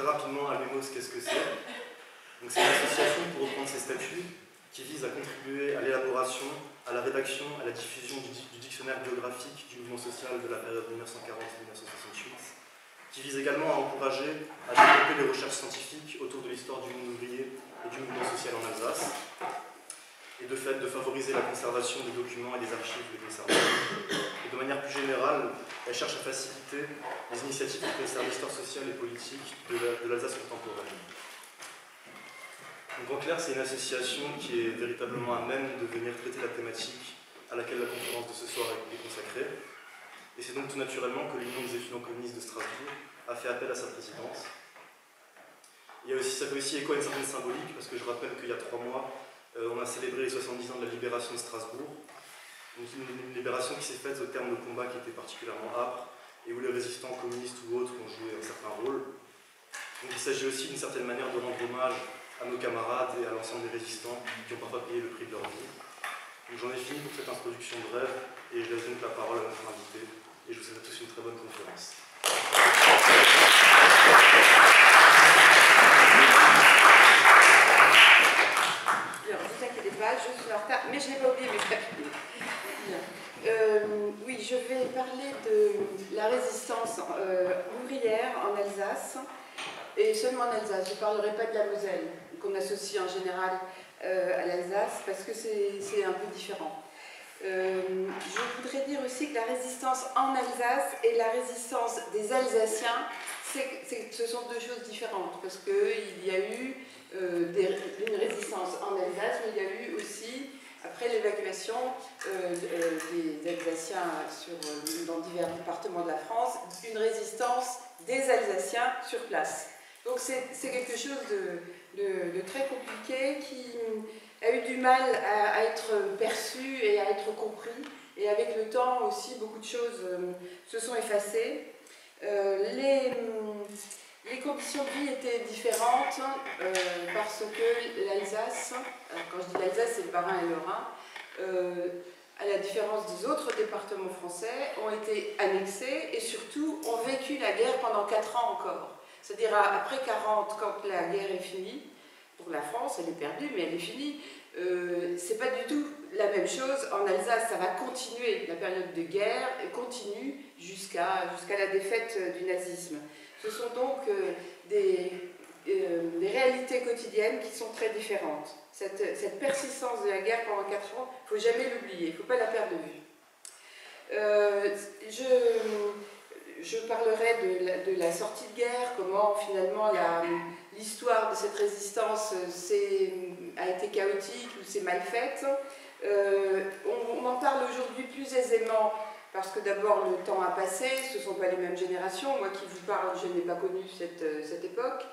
très rapidement à l'UMOS, qu'est-ce que c'est? C'est une association, pour reprendre ses statuts, qui vise à contribuer à l'élaboration, à la rédaction, à la diffusion du dictionnaire biographique du mouvement social de la période 1940-1968, qui vise également à encourager à développer les recherches scientifiques autour de l'histoire du monde ouvrier et du mouvement social en Alsace, et de fait de favoriser la conservation des documents et des archives les concernant. Et de manière plus générale, elle cherche à faciliter les initiatives qui concernent l'histoire sociale et politique de l'Alsace contemporaine. Donc en clair, c'est une association qui est véritablement à même de venir traiter la thématique à laquelle la conférence de ce soir est consacrée. Et c'est donc tout naturellement que l'Union des étudiants communistes de Strasbourg a fait appel à sa présidence. Ça fait aussi écho à une certaine symbolique, parce que je rappelle qu'il y a 3 mois, on a célébré les 70 ans de la libération de Strasbourg. Donc une libération qui s'est faite au terme de combats qui étaient particulièrement âpres et où les résistants communistes ou autres ont joué un certain rôle. Donc il s'agit aussi d'une certaine manière de rendre hommage à nos camarades et à l'ensemble des résistants qui ont parfois payé le prix de leur vie. J'en ai fini pour cette introduction brève et je laisse donc la parole à notre invité et je vous souhaite à tous une très bonne conférence. Alors, ne vous inquiétez pas, je suis en retard, mais je n'ai pas oublié mes papiers. Oui, je vais parler de la résistance ouvrière en Alsace, et seulement en Alsace. Je ne parlerai pas de la Moselle, qu'on associe en général à l'Alsace, parce que c'est un peu différent. Je voudrais dire aussi que la résistance en Alsace et la résistance des Alsaciens, ce sont 2 choses différentes, parce qu'il y a eu une résistance en Alsace, mais il y a eu aussi, après l'évacuation des Alsaciens dans divers départements de la France, une résistance des Alsaciens sur place. Donc c'est quelque chose de très compliqué qui a eu du mal à être perçu et à être compris. Et avec le temps aussi, beaucoup de choses se sont effacées. Les conditions de vie étaient différentes parce que l'Alsace, quand je dis l'Alsace, c'est le Bas-Rhin et le Rhin, à la différence des autres départements français, ont été annexés et surtout ont vécu la guerre pendant 4 ans encore. C'est-à-dire après 40, quand la guerre est finie, pour la France, elle est perdue, mais elle est finie, c'est pas du tout la même chose. En Alsace, ça va continuer, la période de guerre continue jusqu'à la défaite du nazisme. Ce sont donc des réalités quotidiennes qui sont très différentes. Cette persistance de la guerre pendant 4 ans, il ne faut jamais l'oublier, il ne faut pas la perdre de vue. Je parlerai de la sortie de guerre, comment finalement l'histoire de cette résistance a été chaotique ou s'est mal faite. On en parle aujourd'hui plus aisément parce que d'abord le temps a passé, ce ne sont pas les mêmes générations. Moi qui vous parle, je n'ai pas connu cette époque.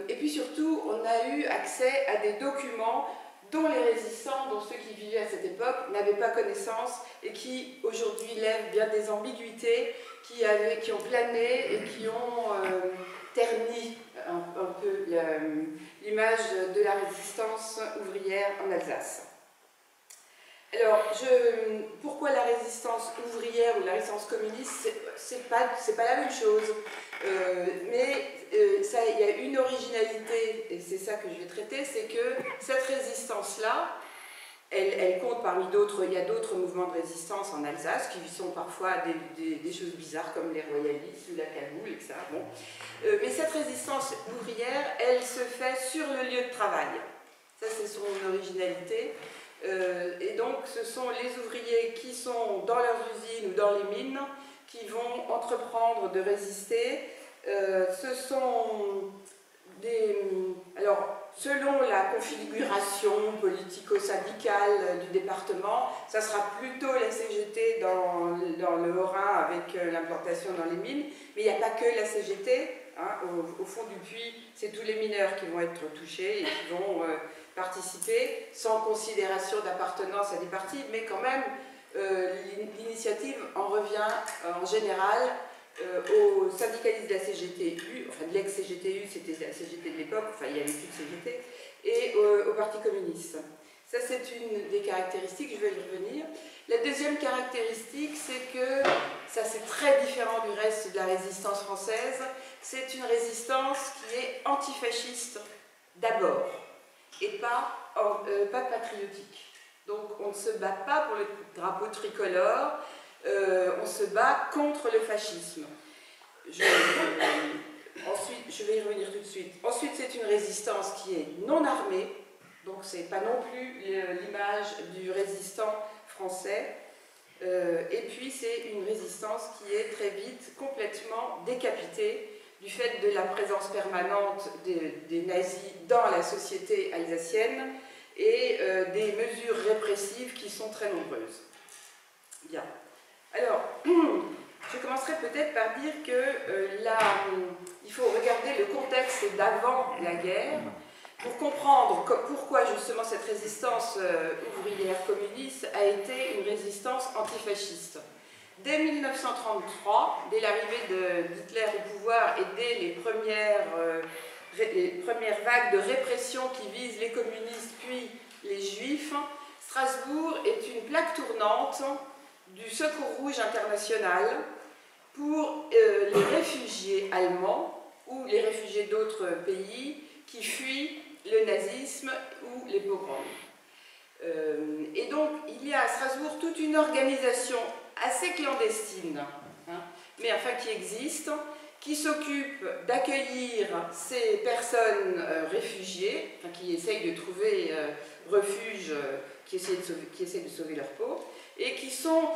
Et puis surtout, on a eu accès à des documents dont les résistants, dont ceux qui vivaient à cette époque, n'avaient pas connaissance et qui aujourd'hui lèvent bien des ambiguïtés qui ont plané et qui ont terni un peu l'image de la résistance ouvrière en Alsace. Alors, pourquoi la résistance ouvrière ou la résistance communiste, c'est pas la même chose. Mais il y a une originalité, et c'est ça que je vais traiter, c'est que cette résistance-là, elle compte parmi d'autres, il y a d'autres mouvements de résistance en Alsace qui sont parfois des choses bizarres comme les royalistes ou la cagoule, etc. Bon. Mais cette résistance ouvrière, elle se fait sur le lieu de travail. Ça, c'est son originalité. Et donc, ce sont les ouvriers qui sont dans leurs usines ou dans les mines qui vont entreprendre de résister. Ce sont alors, selon la configuration politico-syndicale du département, ça sera plutôt la CGT dans le Haut-Rhin avec l'implantation dans les mines, mais il n'y a pas que la CGT. Hein, au fond du puits, c'est tous les mineurs qui vont être touchés et qui vont participer, sans considération d'appartenance à des partis, mais quand même, l'initiative en revient en général aux syndicalistes de la CGTU, enfin de l'ex-CGTU, c'était la CGT de l'époque, enfin il n'y avait plus de CGT, et au Parti communiste. Ça, c'est une des caractéristiques, je vais y revenir. La deuxième caractéristique, c'est que, ça c'est très différent du reste de la résistance française, c'est une résistance qui est antifasciste d'abord, et pas patriotique. Donc on ne se bat pas pour le drapeau tricolore, on se bat contre le fascisme. Ensuite, je vais y revenir tout de suite. Ensuite, c'est une résistance qui est non armée, donc c'est pas non plus l'image du résistant français. Et puis c'est une résistance qui est très vite complètement décapitée du fait de la présence permanente des nazis dans la société alsacienne et des mesures répressives qui sont très nombreuses. Bien. Alors, je commencerai peut-être par dire que il faut regarder le contexte d'avant la guerre pour comprendre pourquoi justement cette résistance ouvrière communiste a été une résistance antifasciste. Dès 1933, dès l'arrivée d'Hitler au pouvoir et dès les premières vagues de répression qui visent les communistes puis les juifs, Strasbourg est une plaque tournante du Secours Rouge International pour les réfugiés allemands ou les réfugiés d'autres pays qui fuient le nazisme ou les pogroms. Et donc, il y a à Strasbourg toute une organisation assez clandestine, hein, mais enfin qui existe, qui s'occupe d'accueillir ces personnes réfugiées, enfin, qui essayent de trouver refuge, qui essayent de sauver leur peau, et qui sont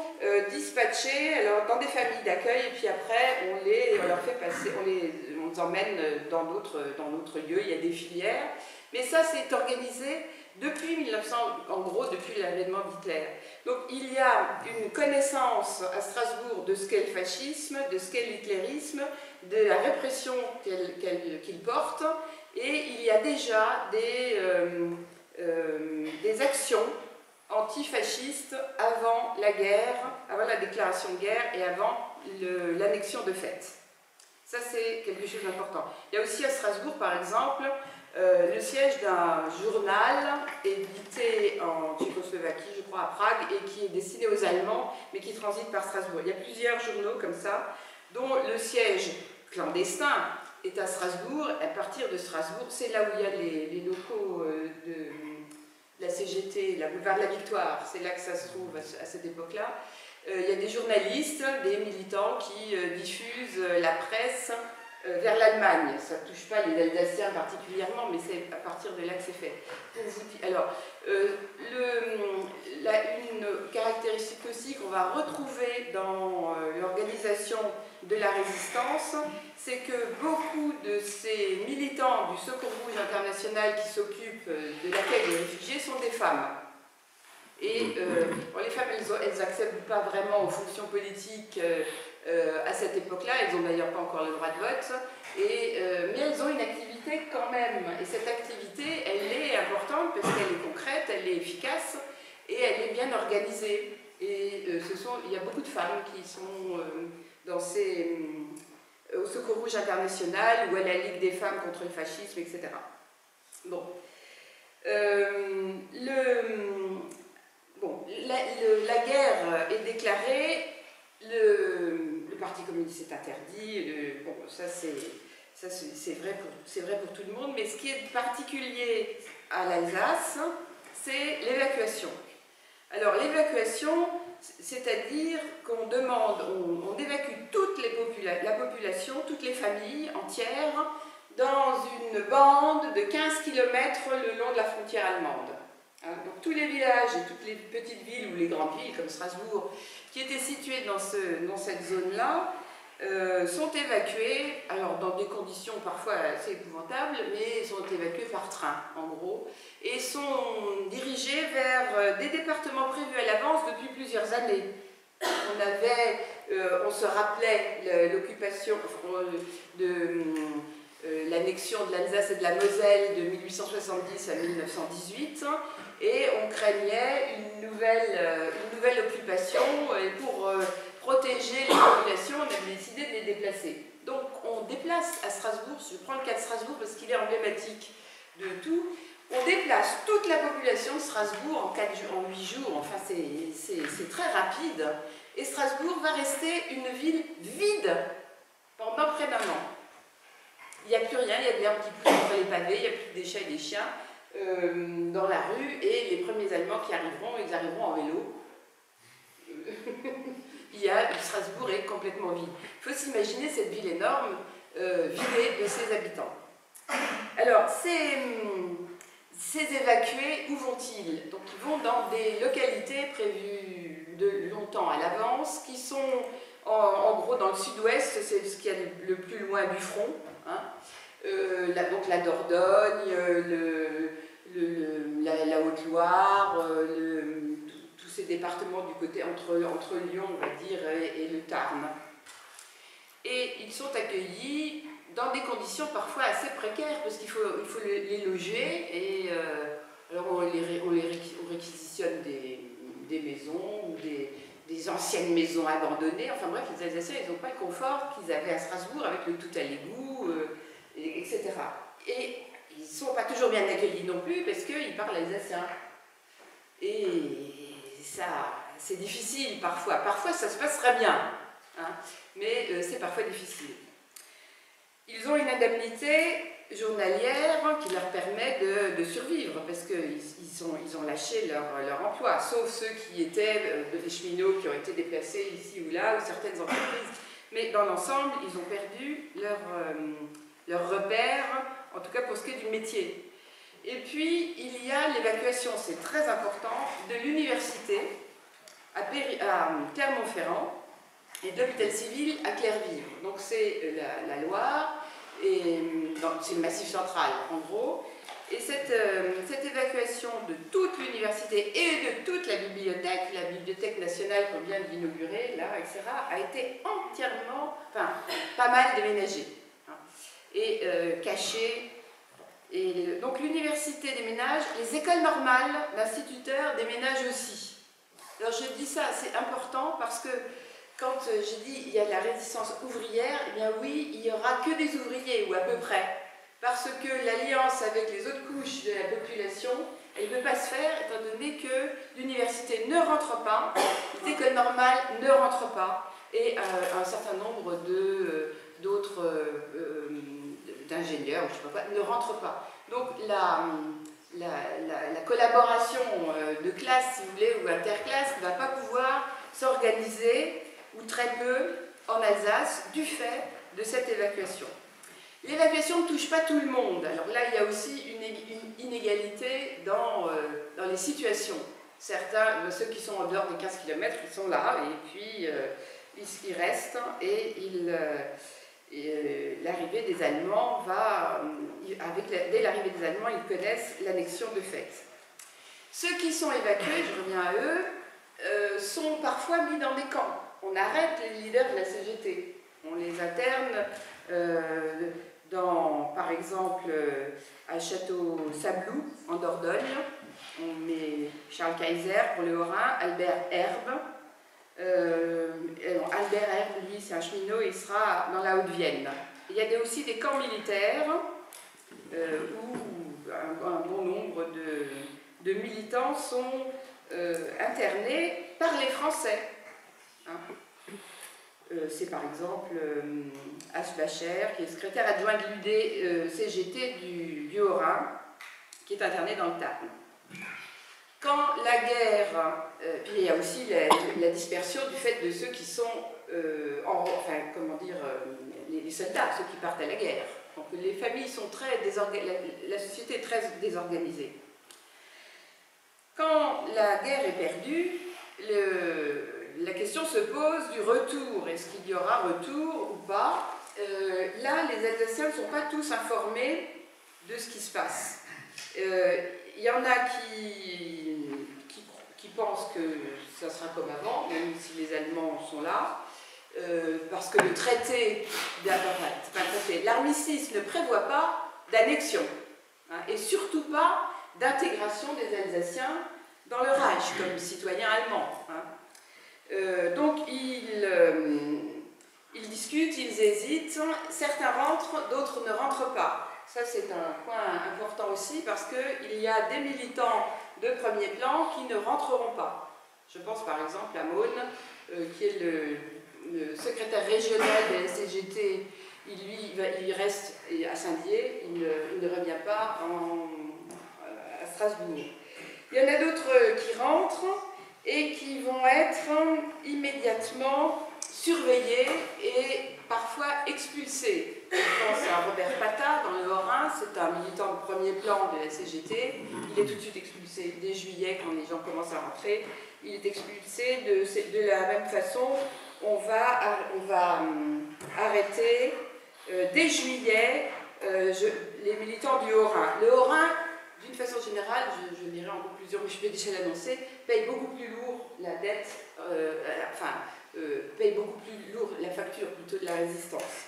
dispatchés alors, dans des familles d'accueil, et puis après on leur fait passer, on les emmène dans d'autres lieux, il y a des filières, mais ça c'est organisé depuis 1900, en gros depuis l'avènement d'Hitler. Donc il y a une connaissance à Strasbourg de ce qu'est le fascisme, de ce qu'est l'hitlérisme, de la répression qu'il porte, et il y a déjà des actions antifascistes avant la guerre, avant la déclaration de guerre et avant l'annexion de fait. Ça c'est quelque chose d'important. Il y a aussi à Strasbourg par exemple le siège d'un journal édité en Tchécoslovaquie, je crois à Prague, et qui est destiné aux Allemands, mais qui transite par Strasbourg. Il y a plusieurs journaux comme ça, dont le siège clandestin est à Strasbourg. À partir de Strasbourg, c'est là où il y a les locaux de la CGT, la boulevard de la Victoire, c'est là que ça se trouve à cette époque-là. Il y a des journalistes, des militants qui diffusent la presse vers l'Allemagne. Ça ne touche pas les Alsaciens particulièrement, mais c'est à partir de là que c'est fait. Alors, une caractéristique aussi qu'on va retrouver dans l'organisation de la résistance, c'est que beaucoup de ces militants du Secours Rouge International qui s'occupent de l'accueil des réfugiés sont des femmes. Et les femmes, elles n'accèdent pas vraiment aux fonctions politiques à cette époque-là, elles n'ont d'ailleurs pas encore le droit de vote, mais elles ont une activité quand même. Et cette activité, elle est importante parce qu'elle est concrète, elle est efficace et elle est bien organisée. Et il y a beaucoup de femmes qui sont au Secours Rouge International ou à la Ligue des femmes contre le fascisme, etc. Bon. La guerre est déclarée, le Parti communiste est interdit, ça c'est vrai pour tout le monde, mais ce qui est particulier à l'Alsace, c'est l'évacuation. Alors l'évacuation, c'est-à-dire qu'on on évacue la population, toutes les familles entières, dans une bande de 15 km le long de la frontière allemande. Donc tous les villages et toutes les petites villes ou les grandes villes comme Strasbourg qui étaient situées dans cette zone-là sont évacués, alors dans des conditions parfois assez épouvantables, mais sont évacués par train en gros, et sont dirigés vers des départements prévus à l'avance depuis plusieurs années. On se rappelait l'occupation l'annexion de l'Alsace et de la Moselle de 1870 à 1918, et on craignait une nouvelle occupation, et pour protéger les populations, on a décidé de les déplacer. Donc on déplace à Strasbourg, je prends le cas de Strasbourg parce qu'il est emblématique de tout, On déplace toute la population de Strasbourg en 8 jours, enfin c'est très rapide, et Strasbourg va rester une ville vide pendant près d'1 an. Il n'y a plus rien, il y a de l'herbe qui pousse entre les pavés, il n'y a plus des chats et des chiens dans la rue, et les premiers Allemands qui arriveront, ils arriveront en vélo. Strasbourg est complètement vide. Il faut s'imaginer cette ville énorme vidée de ses habitants. Alors, ces évacués, où vont-ils? Donc, ils vont dans des localités prévues de longtemps à l'avance, qui sont en gros dans le sud-ouest, c'est ce qu'il y a le plus loin du front. Hein. Donc la Dordogne, la Haute-Loire, tous ces départements du côté entre Lyon, on va dire, et le Tarn. Et ils sont accueillis dans des conditions parfois assez précaires, parce qu'il faut les loger, et alors on réquisitionne des maisons, ou des anciennes maisons abandonnées. Enfin bref, les Alsaciens, ils n'ont pas le confort qu'ils avaient à Strasbourg, avec le tout à l'égout, etc. Et ils ne sont pas toujours bien accueillis non plus, parce qu'ils parlent alsacien. Et ça, c'est difficile parfois. Parfois, ça se passe très bien, hein, mais c'est parfois difficile. Ils ont une indemnité journalière qui leur permet de survivre, parce qu'ils ont lâché leur emploi, sauf ceux qui étaient des cheminots qui ont été déplacés ici ou là, ou certaines entreprises. Mais dans l'ensemble, ils ont perdu leur repère, en tout cas pour ce qui est du métier. Et puis, il y a l'évacuation, c'est très important, de l'université à Clermont-Ferrand et de l'hôpital civil à Clerville. Donc c'est la Loire, et c'est le Massif central en gros. Et cette évacuation de toute l'université et de toute la Bibliothèque nationale qu'on vient d'inaugurer, là, etc., a été entièrement, enfin, pas mal déménagée, hein, et cachée. Et donc l'université déménage, les écoles normales d'instituteurs déménagent aussi. Alors je dis ça, c'est important parce que quand j'ai dit il y a de la résistance ouvrière, eh bien oui, il n'y aura que des ouvriers, ou à peu près. Parce que l'alliance avec les autres couches de la population, elle ne peut pas se faire, étant donné que l'université ne rentre pas, les écoles normales ne rentrent pas, et un certain nombre d'autres d'ingénieurs, je sais pas quoi, ne rentrent pas. Donc la collaboration de classe, si vous voulez, ou interclasse, ne va pas pouvoir s'organiser, ou très peu, en Alsace, du fait de cette évacuation. L'évacuation ne touche pas tout le monde. Alors là, il y a aussi une inégalité dans les situations. Certains, ceux qui sont en dehors des 15 km, ils sont là, et puis ils restent, et l'arrivée des Allemands dès l'arrivée des Allemands, ils connaissent l'annexion de fait. Ceux qui sont évacués, je reviens à eux, sont parfois mis dans des camps. On arrête les leaders de la CGT. On les interne par exemple, à Château-Sablou, en Dordogne. On met Charles Kaiser pour le Haut-Rhin, Albert Herbe. Albert Herbe, lui, c'est un cheminot, il sera dans la Haute-Vienne. Il y a aussi des camps militaires où un bon nombre de militants sont internés par les Français. Hein. C'est par exemple Aschbacher, qui est secrétaire adjoint de l'UD-CGT du Haut-Rhin, qui est interné dans le Tarn. Quand la guerre, puis il y a aussi la dispersion du fait de ceux qui sont, les soldats, ceux qui partent à la guerre. Donc les familles sont très désorganisées, la société est très désorganisée. Quand la guerre est perdue, la question se pose du retour. Est-ce qu'il y aura retour ou pas? Là, les Alsaciens ne sont pas tous informés de ce qui se passe. Il y en a qui pensent que ça sera comme avant, même si les Allemands sont là, parce que le traité, l'armistice ne prévoit pas d'annexion, hein, et surtout pas d'intégration des Alsaciens dans le Reich comme citoyens allemands. Hein. Donc ils discutent, ils hésitent, certains rentrent, d'autres ne rentrent pas. Ça, c'est un point important aussi parce qu'il y a des militants de premier plan qui ne rentreront pas. Je pense par exemple à Maune, qui est le secrétaire régional de la CGT. Il reste à Saint-Dié, il ne revient pas à Strasbourg. Il y en a d'autres qui rentrent et qui vont être immédiatement surveillés et parfois expulsés. Je pense à Robert Pata dans le Haut-Rhin, c'est un militant de premier plan de la CGT. Il est tout de suite expulsé dès juillet quand les gens commencent à rentrer. Il est expulsé de la même façon. On va arrêter dès juillet les militants du Haut-Rhin. Le Haut-Rhin, d'une façon générale, je dirais en conclusion, mais je vais déjà l'annoncer, paye beaucoup plus lourd la dette, paye beaucoup plus lourd la facture plutôt de la résistance.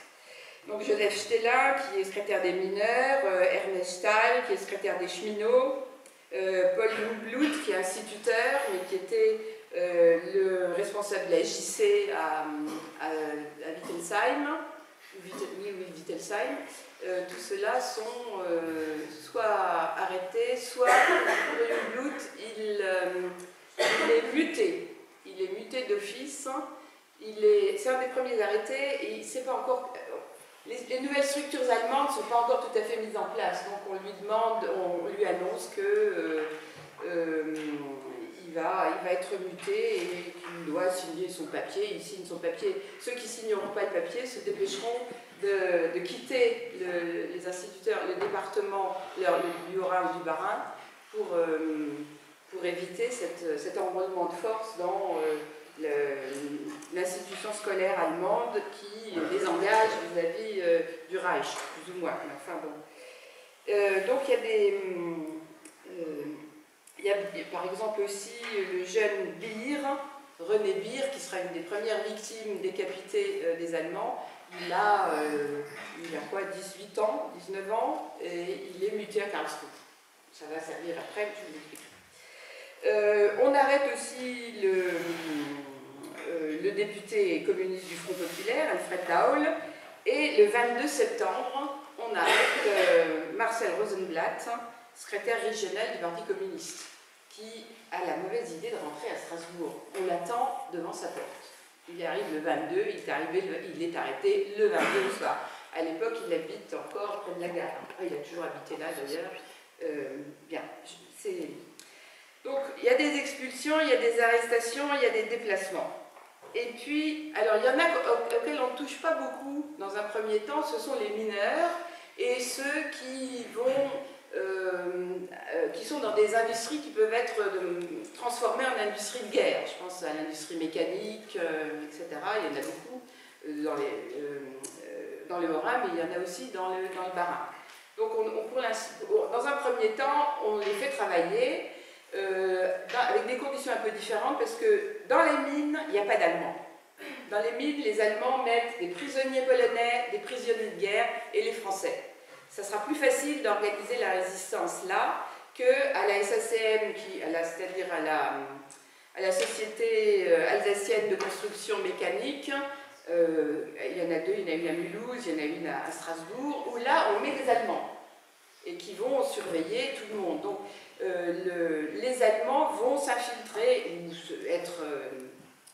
Donc Joseph Stella, qui est secrétaire des mineurs, Ernest Stahl, qui est secrétaire des cheminots, Paul Loublout, qui est instituteur, mais qui était le responsable de la JC à Wittelsheim, Wittelsheim. Tout cela sont soit arrêtés, soit Paul Loublout, il est muté. Il est muté d'office. C'est un des premiers arrêtés et c'est pas encore. Les nouvelles structures allemandes ne sont pas encore tout à fait mises en place, donc on lui annonce que il va être muté et qu'il doit signer son papier. Il signe son papier. Ceux qui ne signeront pas le papier se dépêcheront de quitter les instituteurs, le département du Haut-Rhin ou du Bas-Rhin pour éviter cet enrôlement de force dans l'institution scolaire allemande qui les engage vis-à-vis du Reich, plus ou moins. Enfin, bon. Donc il y a par exemple aussi le jeune Beer, René Beer, qui sera une des premières victimes décapitées des Allemands. Il a quoi, 18 ans, 19 ans, et il est muté à Karlsruhe. Ça va servir après, je vous l'expliquerai. On arrête aussi le député communiste du Front Populaire, Alfred Daul, et le 22 septembre, on arrête Marcel Rosenblatt, secrétaire régional du Parti communiste, qui a la mauvaise idée de rentrer à Strasbourg. On l'attend devant sa porte. Il arrive le 22, il est arrêté le 22 au soir. À l'époque, il habite encore près de la gare. Il a toujours habité là d'ailleurs. Bien, donc il y a des expulsions, il y a des arrestations, il y a des déplacements. Et puis, alors il y en a auxquels on ne touche pas beaucoup dans un premier temps, ce sont les mineurs et ceux qui sont dans des industries qui peuvent être transformées en industries de guerre. Je pense à l'industrie mécanique, etc. Il y en a beaucoup dans le Haut-Rhin, mais il y en a aussi dans le Bas-Rhin. Donc dans un premier temps, on les fait travailler avec des conditions un peu différentes, parce que dans les mines, il n'y a pas d'Allemands. Dans les mines, les Allemands mettent des prisonniers polonais, des prisonniers de guerre et les Français. Ça sera plus facile d'organiser la résistance là qu'à la SACM, c'est-à-dire à la Société alsacienne de construction mécanique. Il y en a deux, il y en a une à Mulhouse, il y en a une à Strasbourg, où là on met des Allemands et qui vont surveiller tout le monde. Donc les Allemands vont s'infiltrer ou être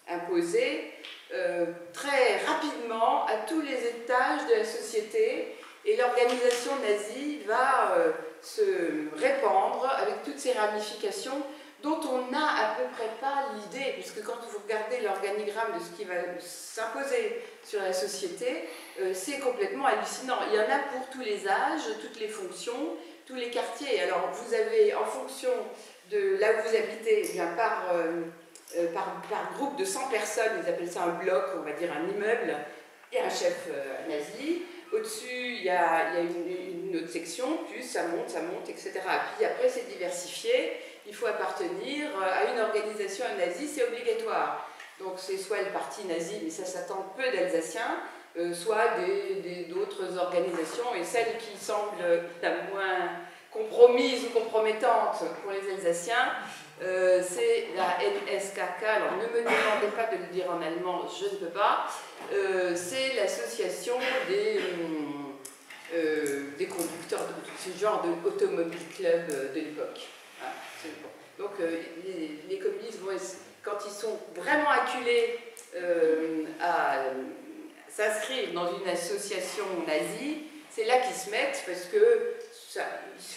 imposés très rapidement à tous les étages de la société, et l'organisation nazie va se répandre avec toutes ces ramifications dont on n'a à peu près pas l'idée, puisque quand vous regardez l'organigramme de ce qui va s'imposer sur la société, c'est complètement hallucinant. Il y en a pour tous les âges, toutes les fonctions, tous les quartiers. Alors vous avez, en fonction de là où vous habitez, eh bien, par groupe de 100 personnes, ils appellent ça un bloc, on va dire un immeuble, et un chef nazi. Au-dessus, il y a une autre section, plus ça monte, etc. Et puis après, c'est diversifié. Il faut appartenir à une organisation nazie, c'est obligatoire. Donc c'est soit le parti nazi, mais ça s'attend peu d'Alsaciens, soit d'autres organisations, et celle qui semble la moins compromise ou compromettante pour les Alsaciens, c'est la NSKK. Alors ne me demandez pas de le dire en allemand, je ne peux pas. C'est l'association des conducteurs de ce genre d'automobile club de l'époque. Hein, donc les communistes, quand ils sont vraiment acculés à s'inscrire dans une association nazie, c'est là qu'ils se mettent parce que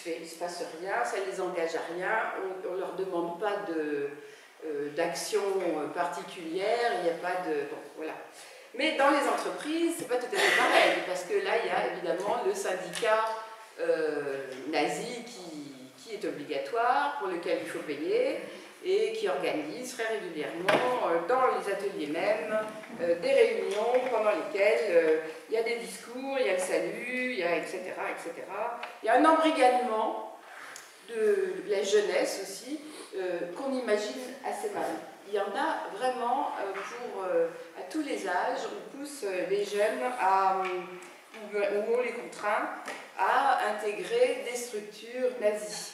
il ne se passe rien, ça ne les engage à rien, on ne leur demande pas d'action particulière, il n'y a pas de... Bon, voilà. Mais dans les entreprises, c'est pas tout à fait pareil, parce que là, il y a évidemment le syndicat nazi qui est obligatoire, pour lequel il faut payer, et qui organise très régulièrement, dans les ateliers même, des réunions pendant lesquelles il y a des discours, il y a le salut, il y a etc., etc. Il y a un embrigadement de la jeunesse aussi, qu'on imagine assez mal. Il y en a vraiment à tous les âges, on pousse les jeunes où on les contraint à intégrer des structures nazies.